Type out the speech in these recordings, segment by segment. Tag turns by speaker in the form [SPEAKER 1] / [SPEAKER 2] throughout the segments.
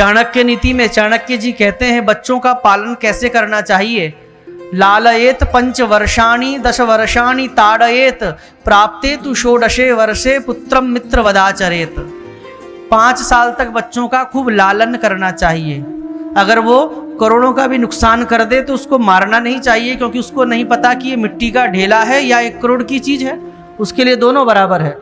[SPEAKER 1] चाणक्य नीति में चाणक्य जी कहते हैं बच्चों का पालन कैसे करना चाहिए। लालयेत 5 वर्षाणि 10 वर्षाणि ताड़येत प्राप्ते तु षोडशे वर्षे पुत्रम मित्र वदाचरेत। 5 साल तक बच्चों का खूब लालन करना चाहिए। अगर वो करोड़ों का भी नुकसान कर दे तो उसको मारना नहीं चाहिए, क्योंकि उसको नहीं पता कि ये मिट्टी का ढेला है या 1 करोड़ की चीज है, उसके लिए दोनों बराबर है।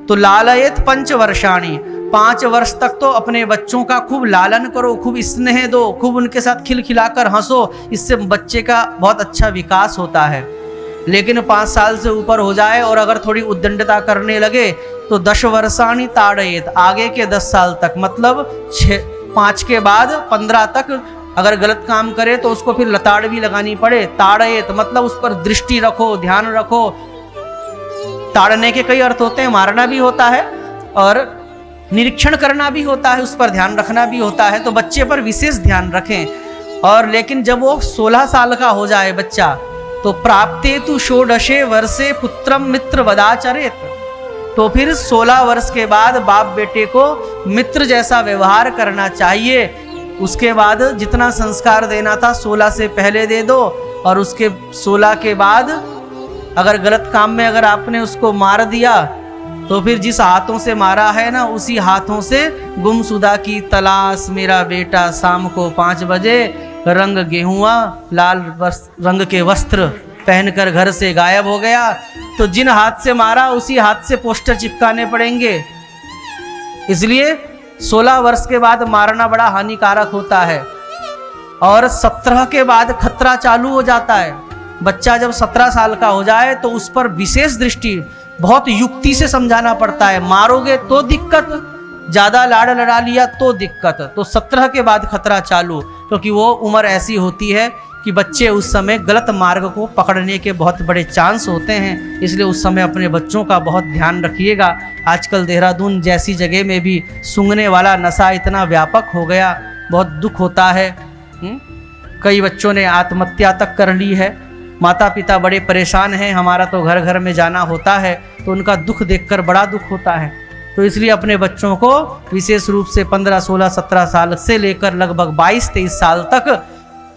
[SPEAKER 1] तो लालयेत 5 वर्षाणि, 5 वर्ष तक तो अपने बच्चों का खूब लालन करो, खूब स्नेह दो, खूब उनके साथ खिलखिलाकर हंसो, इससे बच्चे का बहुत अच्छा विकास होता है। लेकिन 5 साल से ऊपर हो जाए और अगर थोड़ी उद्दंडता करने लगे तो 10 वर्षाणि ताड़येत, आगे के 10 साल तक, मतलब 5 के बाद 15 तक अगर गलत काम करे तो उसको फिर लताड़ भी लगानी पड़े। ताड़येत मतलब उस पर दृष्टि रखो, ध्यान रखो। ताड़ने के कई अर्थ होते हैं, मारना भी होता है और निरीक्षण करना भी होता है, उस पर ध्यान रखना भी होता है। तो बच्चे पर विशेष ध्यान रखें। और लेकिन जब वो 16 साल का हो जाए बच्चा, तो प्राप्ते तु षोडशे वर्षे पुत्रम मित्र वदाचरेत, तो फिर 16 वर्ष के बाद बाप बेटे को मित्र जैसा व्यवहार करना चाहिए। उसके बाद जितना संस्कार देना था 16 से पहले दे दो, और उसके 16 के बाद अगर गलत काम में अगर आपने उसको मार दिया तो फिर जिस हाथों से मारा है ना, उसी हाथों से गुमशुदा की तलाश मेरा बेटा शाम को 5 बजे, रंग गेहुआ लाल रंग के वस्त्र पहनकर घर से गायब हो गया। तो जिन हाथ से मारा उसी हाथ से पोस्टर चिपकाने पड़ेंगे। इसलिए 16 वर्ष के बाद मारना बड़ा हानिकारक होता है। और 17 के बाद खतरा चालू हो जाता है। बच्चा जब 17 साल का हो जाए तो उस पर विशेष दृष्टि, बहुत युक्ति से समझाना पड़ता है। मारोगे तो दिक्कत, ज्यादा लाड़ लड़ा लिया तो दिक्कत। तो 17 के बाद खतरा चालू, क्योंकि वो उम्र ऐसी होती है कि बच्चे उस समय गलत मार्ग को पकड़ने के बहुत बड़े चांस होते हैं। इसलिए उस समय अपने बच्चों का बहुत ध्यान रखिएगा। आजकल देहरादून जैसी जगह में भी सूंघने वाला नशा इतना व्यापक हो गया, बहुत दुख होता है। कई बच्चों ने आत्महत्या तक कर ली है। माता पिता बड़े परेशान हैं। हमारा तो घर घर में जाना होता है तो उनका दुख देखकर बड़ा दुख होता है। तो इसलिए अपने बच्चों को विशेष रूप से 15, 16, 17 साल से लेकर लगभग 22, 23 साल तक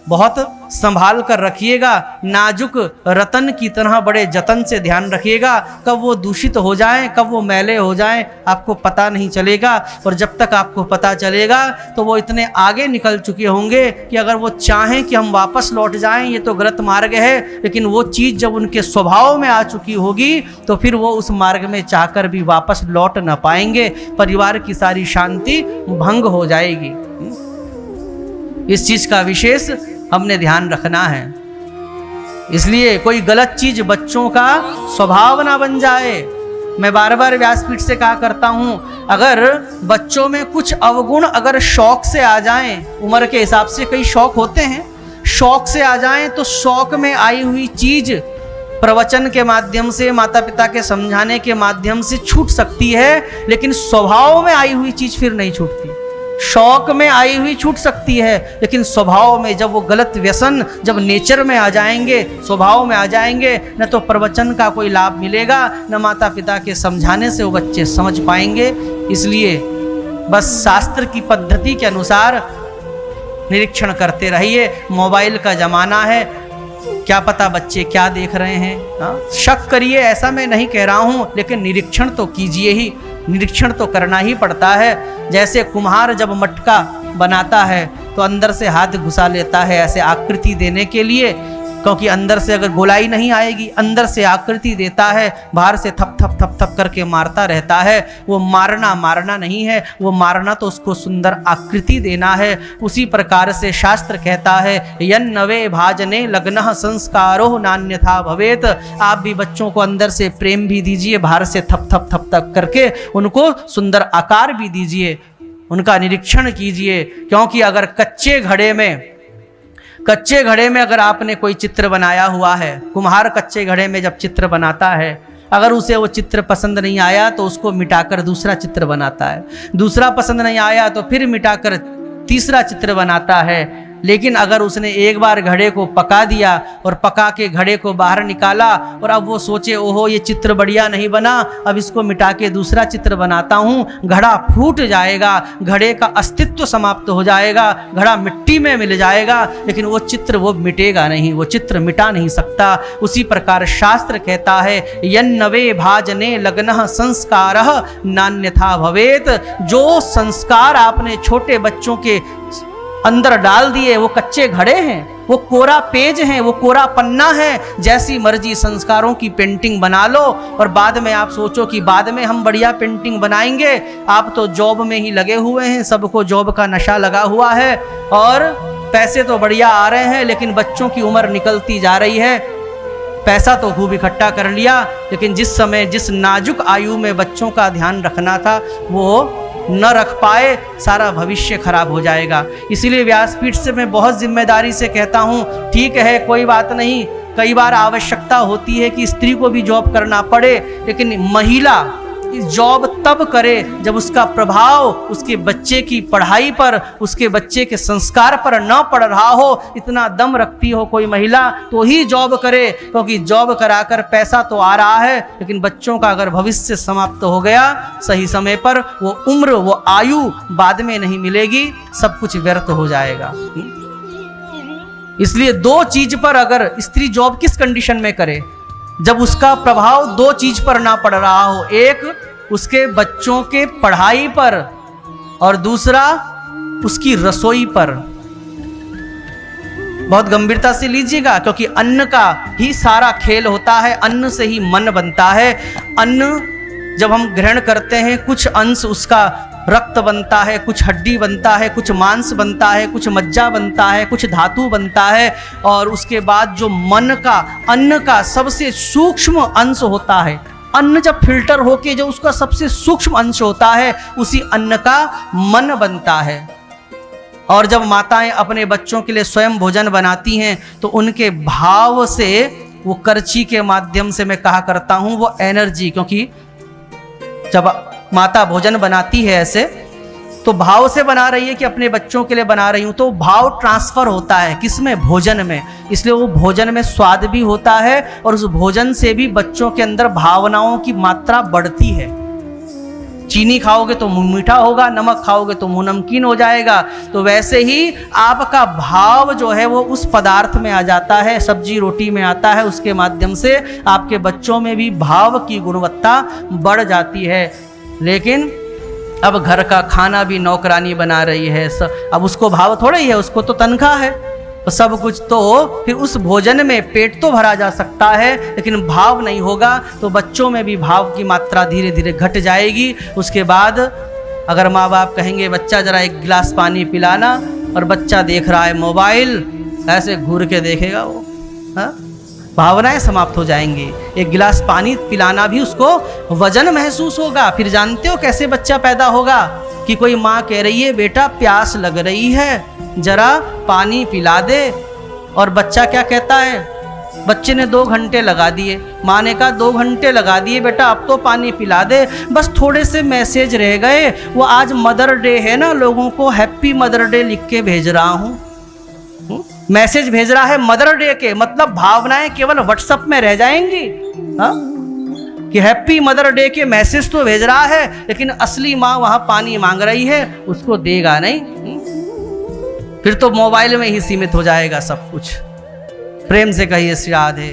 [SPEAKER 1] बहुत संभाल कर रखिएगा। नाजुक रतन की तरह बड़े जतन से ध्यान रखिएगा। कब वो दूषित हो जाएं, कब वो मैले हो जाएं, आपको पता नहीं चलेगा। और जब तक आपको पता चलेगा तो वो इतने आगे निकल चुके होंगे कि अगर वो चाहें कि हम वापस लौट जाएं, ये तो गलत मार्ग है, लेकिन वो चीज़ जब उनके स्वभाव में आ चुकी होगी तो फिर वो उस मार्ग में चाहकर भी वापस लौट ना पाएंगे। परिवार की सारी शांति भंग हो जाएगी। इस चीज़ का विशेष हमने ध्यान रखना है। इसलिए कोई गलत चीज बच्चों का स्वभाव ना बन जाए। मैं बार बार व्यासपीठ से कहा करता हूं, अगर बच्चों में कुछ अवगुण अगर शौक से आ जाएं, उम्र के हिसाब से कई शौक होते हैं, शौक से आ जाएं तो शौक में आई हुई चीज प्रवचन के माध्यम से, माता पिता के समझाने के माध्यम से छूट सकती है, लेकिन स्वभाव में आई हुई चीज फिर नहीं छूटती। शौक में आई हुई छूट सकती है, लेकिन स्वभाव में जब वो गलत व्यसन जब नेचर में आ जाएंगे, स्वभाव में आ जाएंगे, न तो प्रवचन का कोई लाभ मिलेगा, न माता पिता के समझाने से वो बच्चे समझ पाएंगे। इसलिए बस शास्त्र की पद्धति के अनुसार निरीक्षण करते रहिए। मोबाइल का जमाना है, क्या पता बच्चे क्या देख रहे हैं। शक करिए, ऐसा मैं नहीं कह रहा हूँ, लेकिन निरीक्षण तो कीजिए ही। निरीक्षण तो करना ही पड़ता है। जैसे कुम्हार जब मटका बनाता है तो अंदर से हाथ घुसा लेता है ऐसे आकृति देने के लिए, क्योंकि अंदर से अगर गोलाई नहीं आएगी, अंदर से आकृति देता है, बाहर से थप थप थप थप करके मारता रहता है। वो मारना नहीं है, वो मारना तो उसको सुंदर आकृति देना है। उसी प्रकार से शास्त्र कहता है, यन्नवे भाजने लग्नः संस्कारो नान्यथा भवेत। आप भी बच्चों को अंदर से प्रेम भी दीजिए, बाहर से थप थप थप थप करके उनको सुंदर आकार भी दीजिए, उनका निरीक्षण कीजिए। क्योंकि अगर कच्चे घड़े में अगर आपने कोई चित्र बनाया हुआ है, कुम्हार कच्चे घड़े में जब चित्र बनाता है, अगर उसे वो चित्र पसंद नहीं आया तो उसको मिटाकर दूसरा चित्र बनाता है, दूसरा पसंद नहीं आया तो फिर मिटाकर तीसरा चित्र बनाता है। लेकिन अगर उसने एक बार घड़े को पका दिया और पका के घड़े को बाहर निकाला और अब वो सोचे ओहो ये चित्र बढ़िया नहीं बना, अब इसको मिटा के दूसरा चित्र बनाता हूँ, घड़ा फूट जाएगा, घड़े का अस्तित्व समाप्त हो जाएगा, घड़ा मिट्टी में मिल जाएगा, लेकिन वो चित्र वो मिटेगा नहीं, वो चित्र मिटा नहीं सकता। उसी प्रकार शास्त्र कहता है यन्नवे भाजने लग्नः संस्कारः नान्यथा भवेत। जो संस्कार आपने छोटे बच्चों के अंदर डाल दिए वो कच्चे घड़े हैं, वो कोरा पेज हैं, वो कोरा पन्ना है। जैसी मर्जी संस्कारों की पेंटिंग बना लो और बाद में आप सोचो कि बाद में हम बढ़िया पेंटिंग बनाएंगे। आप तो जॉब में ही लगे हुए हैं, सबको जॉब का नशा लगा हुआ है और पैसे तो बढ़िया आ रहे हैं, लेकिन बच्चों की उम्र निकलती जा रही है। पैसा तो खूब इकट्ठा कर लिया, लेकिन जिस समय जिस नाजुक आयु में बच्चों का ध्यान रखना था वो न रख पाए, सारा भविष्य खराब हो जाएगा। इसीलिए व्यासपीठ से मैं बहुत जिम्मेदारी से कहता हूँ, ठीक है कोई बात नहीं, कई बार आवश्यकता होती है कि स्त्री को भी जॉब करना पड़े, लेकिन महिला जॉब तब करे जब उसका प्रभाव उसके बच्चे की पढ़ाई पर, उसके बच्चे के संस्कार पर न पड़ रहा हो। इतना दम रखती हो कोई महिला तो ही जॉब करे, क्योंकि जॉब कराकर पैसा तो आ रहा है, लेकिन बच्चों का अगर भविष्य समाप्त हो गया सही समय पर, वो उम्र वो आयु बाद में नहीं मिलेगी, सब कुछ व्यर्थ हो जाएगा। इसलिए दो चीज पर अगर स्त्री जॉब किस कंडीशन में करे, जब उसका प्रभाव दो चीज पर ना पड़ रहा हो, एक उसके बच्चों के पढ़ाई पर और दूसरा उसकी रसोई पर। बहुत गंभीरता से लीजिएगा, क्योंकि अन्न का ही सारा खेल होता है, अन्न से ही मन बनता है। अन्न जब हम ग्रहण करते हैं कुछ अंश उसका रक्त बनता है, कुछ हड्डी बनता है, कुछ मांस बनता है, कुछ मज्जा बनता है, कुछ धातु बनता है, और उसके बाद जो मन का अन्न का सबसे सूक्ष्म अंश होता है, अन्न जब फिल्टर होके जो उसका सबसे सूक्ष्म अंश होता है, उसी अन्न का मन बनता है। और जब माताएं अपने बच्चों के लिए स्वयं भोजन बनाती हैं तो उनके भाव से, वो करछी के माध्यम से मैं कहा करता हूं, वो एनर्जी, क्योंकि जब माता भोजन बनाती है ऐसे तो भाव से बना रही है कि अपने बच्चों के लिए बना रही हूं, तो भाव ट्रांसफर होता है किसमें, भोजन में। इसलिए वो भोजन में स्वाद भी होता है और उस भोजन से भी बच्चों के अंदर भावनाओं की मात्रा बढ़ती है। चीनी खाओगे तो मुंह मीठा होगा, नमक खाओगे तो मुंह नमकीन हो जाएगा। तो वैसे ही आपका भाव जो है वो उस पदार्थ में आ जाता है, सब्जी रोटी में आता है, उसके माध्यम से आपके बच्चों में भी भाव की गुणवत्ता बढ़ जाती है। लेकिन अब घर का खाना भी नौकरानी बना रही है, अब उसको भाव थोड़ा ही है, उसको तो तनख्वाह है, तो सब कुछ तो फिर उस भोजन में पेट तो भरा जा सकता है, लेकिन भाव नहीं होगा तो बच्चों में भी भाव की मात्रा धीरे धीरे घट जाएगी। उसके बाद अगर माँ बाप कहेंगे बच्चा जरा एक गिलास पानी पिलाना, और बच्चा देख रहा है मोबाइल, ऐसे घूर के देखेगा वो, हाँ, भावनाएं समाप्त हो जाएंगी। एक गिलास पानी पिलाना भी उसको वजन महसूस होगा। फिर जानते हो कैसे बच्चा पैदा होगा, कि कोई माँ कह रही है बेटा प्यास लग रही है जरा पानी पिला दे, और बच्चा क्या कहता है, बच्चे ने 2 घंटे लगा दिए, माँ ने कहा 2 घंटे लगा दिए बेटा अब तो पानी पिला दे, बस थोड़े से मैसेज रह गए, वो आज मदर डे है ना, लोगों को हैप्पी मदर डे लिख के भेज रहा हूँ। मैसेज भेज रहा है मदर डे के, मतलब भावनाएं केवल व्हाट्सएप में रह जाएंगी, हाँ? कि हैप्पी मदर डे के मैसेज तो भेज रहा है, लेकिन असली माँ वहां पानी मांग रही है, उसको देगा नहीं। फिर तो मोबाइल में ही सीमित हो जाएगा सब कुछ। प्रेम से कहिए श्री राधे।